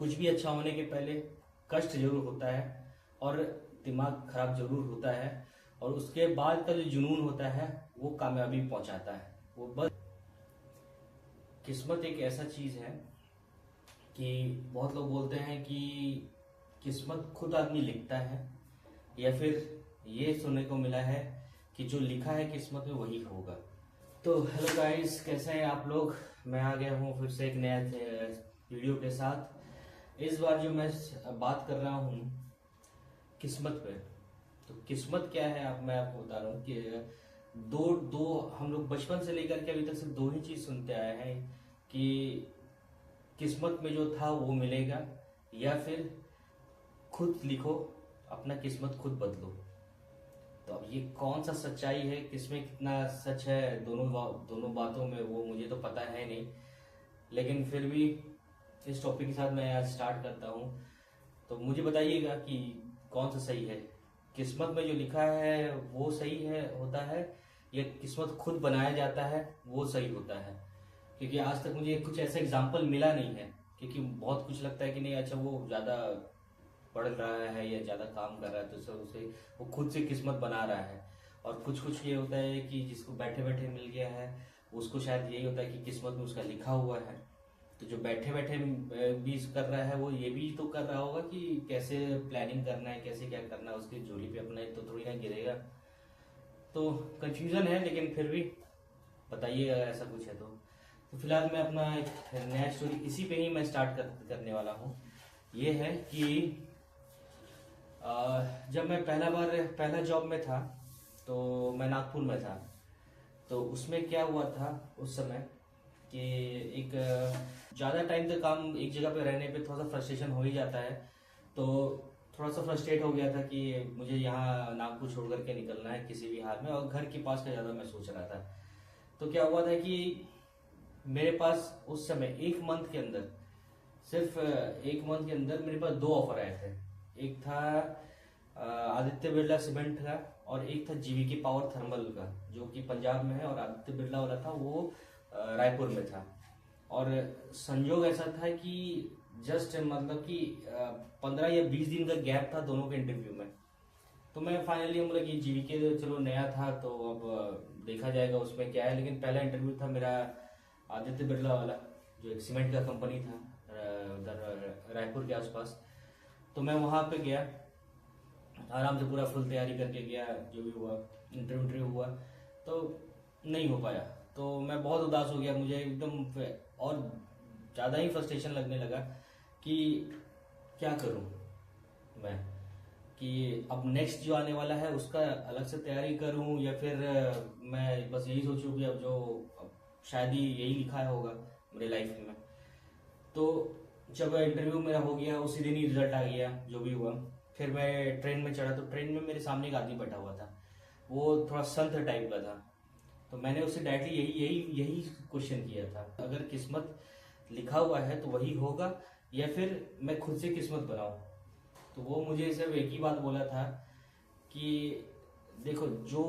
कुछ भी अच्छा होने के पहले कष्ट जरूर होता है और दिमाग खराब जरूर होता है, और उसके बाद का जो जुनून होता है वो कामयाबी पहुंचाता है। वो बस किस्मत एक ऐसा चीज है कि बहुत लोग बोलते हैं कि किस्मत खुद आदमी लिखता है, या फिर ये सुनने को मिला है कि जो लिखा है किस्मत में वही होगा। तो हेलो गाइस, कैसे हैं आप लोग। मैं आ गया हूँ फिर से एक नया वीडियो के साथ। इस बार जो मैं बात कर रहा हूँ किस्मत पे। तो किस्मत क्या है, मैं आपको बता रहा हूँ कि दो दो हम लोग बचपन से लेकर के अभी तक सिर्फ दो ही चीज सुनते आए हैं कि किस्मत में जो था वो मिलेगा, या फिर खुद लिखो, अपना किस्मत खुद बदलो। तो अब ये कौन सा सच्चाई है, किसमें कितना सच है, दोनों बातों में, वो मुझे तो पता है नहीं। लेकिन फिर भी इस टॉपिक के साथ मैं आज स्टार्ट करता हूँ। तो मुझे बताइएगा कि कौन सा सही है, किस्मत में जो लिखा है वो सही है होता है, या किस्मत खुद बनाया जाता है वो सही होता है। क्योंकि आज तक मुझे कुछ ऐसा एग्जाम्पल मिला नहीं है। क्योंकि बहुत कुछ लगता है कि नहीं, अच्छा वो ज्यादा पढ़ रहा है या ज्यादा काम कर रहा है तो सब उसे वो खुद से किस्मत बना रहा है। और कुछ कुछ ये होता है कि जिसको बैठे बैठे मिल गया है उसको शायद यही होता है कि किस्मत में उसका लिखा हुआ है। तो जो बैठे बैठे भी कर रहा है वो ये भी तो कर रहा होगा कि कैसे प्लानिंग करना है, कैसे क्या करना है, उसकी झोली पे अपना तो थोड़ी ना गिरेगा। तो कंफ्यूजन है, लेकिन फिर भी बताइएगा अगर ऐसा कुछ है तो फिलहाल मैं अपना एक नया स्टोरी इसी पे ही मैं स्टार्ट करने वाला हूँ। ये है कि जब मैं पहला जॉब में था तो मैं नागपुर में था। तो उसमें क्या हुआ था उस समय कि एक ज़्यादा टाइम तक काम एक जगह पे रहने पे थोड़ा सा फ्रस्ट्रेशन हो ही जाता है। तो थोड़ा सा फ्रस्ट्रेट हो गया था कि मुझे यहाँ नागपुर छोड़ करके निकलना है किसी भी हाल में, और घर के पास का ज़्यादा मैं सोच रहा था। तो क्या हुआ था कि मेरे पास उस समय एक मंथ के अंदर, सिर्फ एक मंथ के अंदर मेरे पास दो ऑफर आए थे। एक था आदित्य बिरला सीमेंट का, और एक था जीवीके पावर थर्मल का जो कि पंजाब में है, और आदित्य बिरला वाला था वो रायपुर में था। और संजोग ऐसा था कि जस्ट मतलब कि 15 या 20 दिन का गैप था दोनों के इंटरव्यू में। तो मैं फाइनली मतलब कि जीवीके तो चलो नया था तो अब देखा जाएगा उसमें क्या है। लेकिन पहला इंटरव्यू था मेरा आदित्य बिरला वाला, जो एक सीमेंट का कंपनी था उधर रायपुर के आसपास। तो मैं वहां पे गया, आराम से पूरा फुल तैयारी करके गया। जो भी हुआ इंटरव्यू हुआ तो नहीं हो पाया। तो मैं बहुत उदास हो गया, मुझे एकदम और ज़्यादा ही फ्रस्ट्रेशन लगने लगा कि क्या करूं मैं, कि अब नेक्स्ट जो आने वाला है उसका अलग से तैयारी करूं, या फिर मैं बस यही सोचूं कि अब शायद ही यही लिखा होगा मेरे लाइफ में। तो जब इंटरव्यू मेरा हो गया उसी दिन ही रिजल्ट आ गया जो भी हुआ। फिर मैं ट्रेन में चढ़ा तो ट्रेन में मेरे सामने एक आदमी बैठा हुआ था, वो थोड़ा संत टाइप का था। तो मैंने उससे डायरेक्टली यही यही यही क्वेश्चन किया था, अगर किस्मत लिखा हुआ है तो वही होगा, या फिर मैं खुद से किस्मत बनाऊं। तो वो मुझे सिर्फ एक ही बात बोला था कि देखो, जो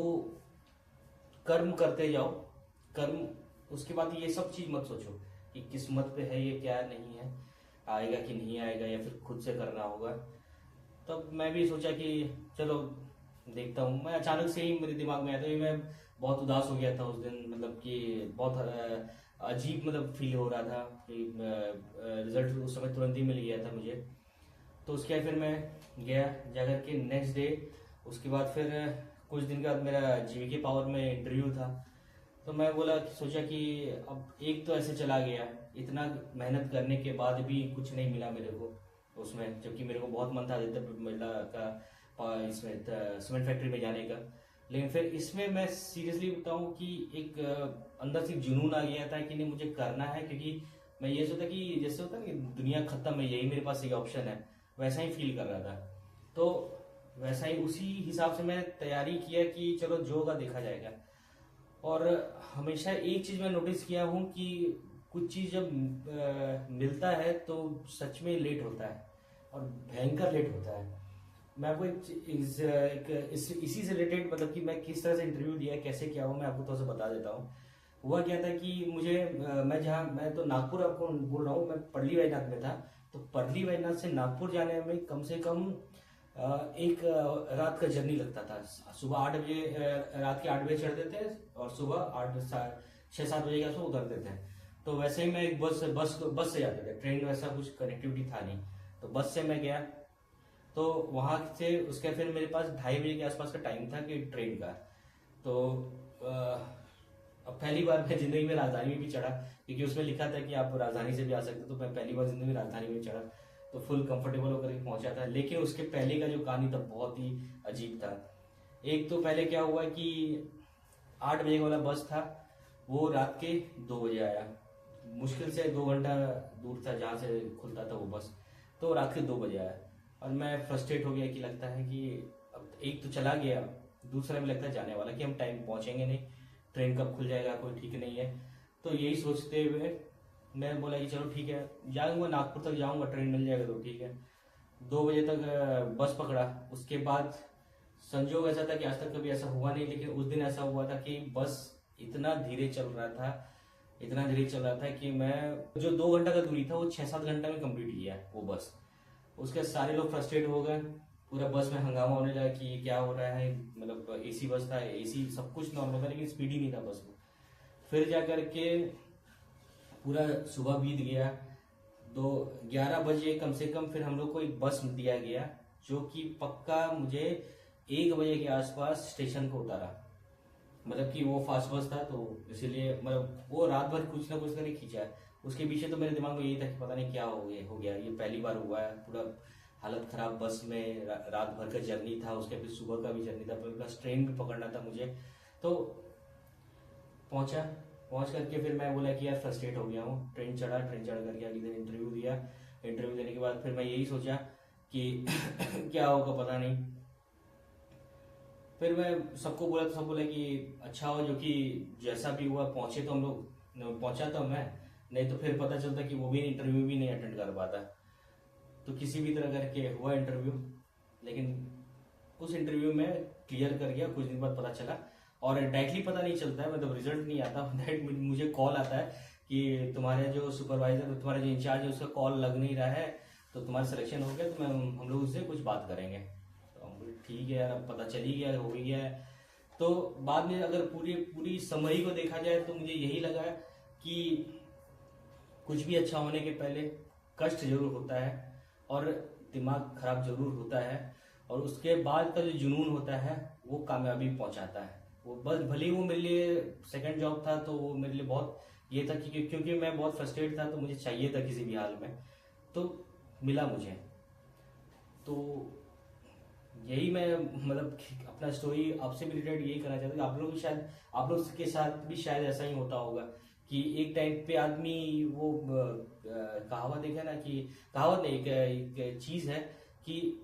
कर्म करते जाओ, कर्म, उसके बाद ये सब चीज मत सोचो कि किस्मत पे है ये क्या नहीं है, आएगा कि नहीं आएगा, या फिर खुद से करना होगा। तब मैं भी सोचा कि चलो देखता हूँ। मैं अचानक से ही मेरे दिमाग में आया था, मैं बहुत उदास हो गया था उस दिन, मतलब कि बहुत अजीब मतलब फील हो रहा था कि रिजल्ट उस समय तुरंत ही मिल गया था मुझे। तो उसके बाद फिर मैं गया जाकर के नेक्स्ट डे। उसके बाद फिर कुछ दिन के बाद मेरा जीवीके पावर में इंटरव्यू था। तो मैं सोचा कि अब एक तो ऐसे चला गया, इतना मेहनत करने के बाद भी कुछ नहीं मिला मेरे को उसमें, जबकि मेरे को बहुत मन था आदित्य बिरला का इसमें सीमेंट फैक्ट्री में जाने का। लेकिन फिर इसमें मैं सीरियसली बताऊं कि एक अंदर से जुनून आ गया था कि नहीं मुझे करना है। क्योंकि मैं ये सोचा कि जैसे होता है कि दुनिया खत्म है, यही मेरे पास एक ऑप्शन है, वैसा ही फील कर रहा था। तो वैसा ही उसी हिसाब से मैं तैयारी किया कि चलो जो होगा देखा जाएगा। और हमेशा एक चीज मैं नोटिस किया हूँ कि कुछ चीज जब मिलता है तो सच में लेट होता है, और भयंकर लेट होता है। मैं आपको इसी से रिलेटेड, मतलब कि मैं किस तरह से इंटरव्यू दिया, कैसे क्या हुआ, मैं आपको थोड़ा सा बता देता हूँ। हुआ क्या था कि मुझे मैं तो नागपुर आपको बोल रहा हूँ, मैं पल्ली वैजनाथ में था। तो परली वैजनाथ से नागपुर जाने में कम से कम एक रात का जर्नी लगता था। सुबह 8 बजे, रात के 8 बजे चढ़ते थे और सुबह 6-7 बजे के आसपास उतरते थे। तो वैसे ही मैं एक बस से जाते थे, ट्रेन वैसा कुछ कनेक्टिविटी था नहीं, तो बस से मैं गया। तो वहां से उसके फिर मेरे पास 2:30 बजे के आसपास का टाइम था कि ट्रेन का। तो अब पहली बार मैं जिंदगी में राजधानी में भी चढ़ा, क्योंकि उसमें लिखा था कि आप राजधानी से भी आ सकते हो। तो मैं पहली बार जिंदगी में राजधानी में चढ़ा, तो फुल कंफर्टेबल होकर के पहुंचा था। लेकिन उसके पहले का जो कहानी था बहुत ही अजीब था। एक तो पहले क्या हुआ कि 8 बजे वाला बस था, वो रात के 2 बजे आया। मुश्किल से 2 घंटा दूर था जहाँ से खुलता था वो बस, तो रात के 2 बजे आया। और मैं फ्रस्ट्रेट हो गया कि लगता है कि अब एक तो चला गया, दूसरा भी लगता है जाने वाला कि हम टाइम पहुंचेंगे नहीं, ट्रेन कब खुल जाएगा कोई ठीक नहीं है। तो यही सोचते हुए मैं बोला कि चलो ठीक है, जाऊंगा नागपुर तक जाऊंगा, ट्रेन मिल जाएगा तो ठीक है। 2 बजे तक बस पकड़ा। उसके बाद संजोग ऐसा था कि आज तक कभी ऐसा हुआ नहीं, लेकिन उस दिन ऐसा हुआ था कि बस इतना धीरे चल रहा था, इतना धीरे चल रहा था कि मैं जो 2 घंटा का दूरी था वो 6-7 घंटा में कंप्लीट किया वो बस। उसके सारे लोग फ्रस्ट्रेट हो गए, पूरा बस में हंगामा होने लगा कि क्या हो रहा है। मतलब एसी बस था, एसी सब कुछ नॉर्मल था, लेकिन स्पीड ही नहीं था बस में। फिर जा करके पूरा सुबह बीत गया, 11 बजे कम से कम फिर हम लोग को एक बस दिया गया, जो कि पक्का मुझे 1 बजे के आसपास स्टेशन को उतारा। मतलब कि वो फास्ट बस था, तो इसीलिए मतलब वो रात भर कुछ ना कुछ करके खींचा। उसके पीछे तो मेरे दिमाग में यही था कि पता नहीं क्या हो गया, ये पहली बार हुआ है। पूरा हालत खराब बस में, रात भर का जर्नी था, उसके फिर सुबह का भी जर्नी था, प्लस ट्रेन भी पकड़ना था मुझे। तो पहुंच करके फिर मैं बोला कि यार फ्रस्ट्रेट हो गया हूँ। ट्रेन चढ़ करके अगले दिन इंटरव्यू दिया। इंटरव्यू देने के बाद फिर मैं यही सोचा कि क्या होगा पता नहीं। फिर मैं सबको बोला तो सब बोला कि अच्छा हो, जो कि जैसा भी हुआ पहुंचे तो हम लोग, पहुंचा तो मैं, नहीं तो फिर पता चलता कि वो भी इंटरव्यू भी नहीं अटेंड कर पाता। तो किसी भी तरह करके हुआ इंटरव्यू, लेकिन उस इंटरव्यू में क्लियर कर गया। कुछ दिन बाद पता चला, और डायरेक्टली पता नहीं चलता है, मतलब रिजल्ट नहीं आता, मुझे कॉल आता है कि तुम्हारे जो सुपरवाइजर, तुम्हारे जो इंचार्ज है उसका कॉल लग नहीं रहा है, तो तुम्हारा सिलेक्शन हो गया, तो हम लोग उससे कुछ बात करेंगे। तो हम बोले ठीक है यार, अब पता चल ही गया, हो ही गया है। तो बाद में अगर पूरी समरी को देखा जाए तो मुझे यही लगा कि कुछ भी अच्छा होने के पहले कष्ट जरूर होता है और दिमाग खराब जरूर होता है, और उसके बाद का जो जुनून होता है वो कामयाबी पहुंचाता है। वो बस भले ही वो मेरे लिए सेकंड जॉब था, तो वो मेरे लिए बहुत ये था कि क्योंकि मैं बहुत फ्रस्ट्रेट था, तो मुझे चाहिए था किसी भी हाल में, तो मिला मुझे। तो यही मैं मतलब अपना स्टोरी आपसे भी रिलेटेड यही करना चाहता हूँ। आप लोग के साथ भी शायद ऐसा ही होता होगा कि एक टाइम पे आदमी वो कहावत देखा ना, कि कहावत नहीं, एक चीज है कि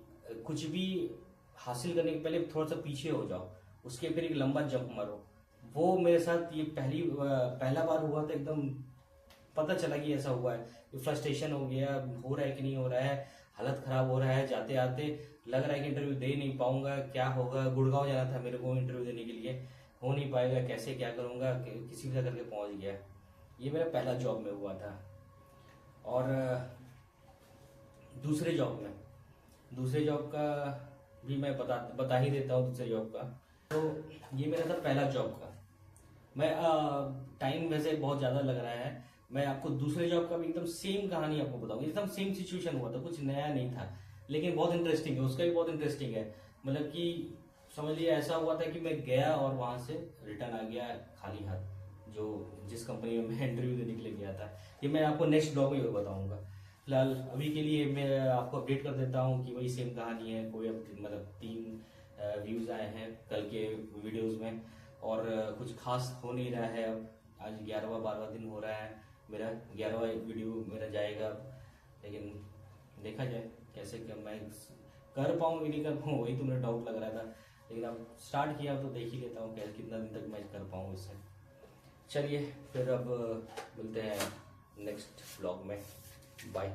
कुछ भी हासिल करने के पहले थोड़ा सा पीछे हो जाओ, उसके फिर एक लंबा जंप मारो। वो मेरे साथ ये पहला बार हुआ था। एकदम पता चला कि ऐसा हुआ है, फ्रस्ट्रेशन हो गया, हो रहा है कि नहीं हो रहा है, हालत खराब हो रहा है, जाते आते लग रहा है कि इंटरव्यू दे नहीं पाऊंगा, क्या होगा। गुड़गांव जाना था मेरे को इंटरव्यू देने के लिए, हो नहीं पाएगा, कैसे क्या करूंगा, किसी भी करके पहुंच गया। ये मेरा पहला जॉब में हुआ था। और दूसरे जॉब का भी मैं बता ही देता हूँ। दूसरे जॉब का तो ये मेरा था पहला जॉब का। मैं टाइम वैसे बहुत ज़्यादा लग रहा है, मैं आपको दूसरे जॉब का भी एकदम सेम कहानी आपको बताऊंगा। एकदम सेम सिचुएशन हुआ था, कुछ नया नहीं था, लेकिन बहुत इंटरेस्टिंग है, उसका भी बहुत इंटरेस्टिंग है। मतलब कि समझ लिया ऐसा हुआ था कि मैं गया और वहां से रिटर्न आ गया खाली हाथ, जिस कंपनी में मैं इंटरव्यू देने के लिए गया था। ये मैं आपको नेक्स्ट ब्लॉग में बताऊंगा। फिलहाल अभी के लिए मैं आपको अपडेट कर देता हूँ कि वही सेम कहानी है। कोई मतलब 3 व्यूज आए हैं कल के वीडियोज में, और कुछ खास हो नहीं रहा है। अब आज 11वां-12वां दिन हो रहा है, मेरा 11वां वीडियो मेरा जाएगा, लेकिन देखा जाए कैसे क्या मैं कर पाऊँ कि नहीं कर पाऊँ, वही तो मेरा डाउट लग रहा था। लेकिन अब स्टार्ट किया तो देख ही लेता हूँ कैसे कितना दिन तक मैं कर पाऊँ इससे। चलिए फिर अब मिलते हैं नेक्स्ट ब्लॉग में, बाय।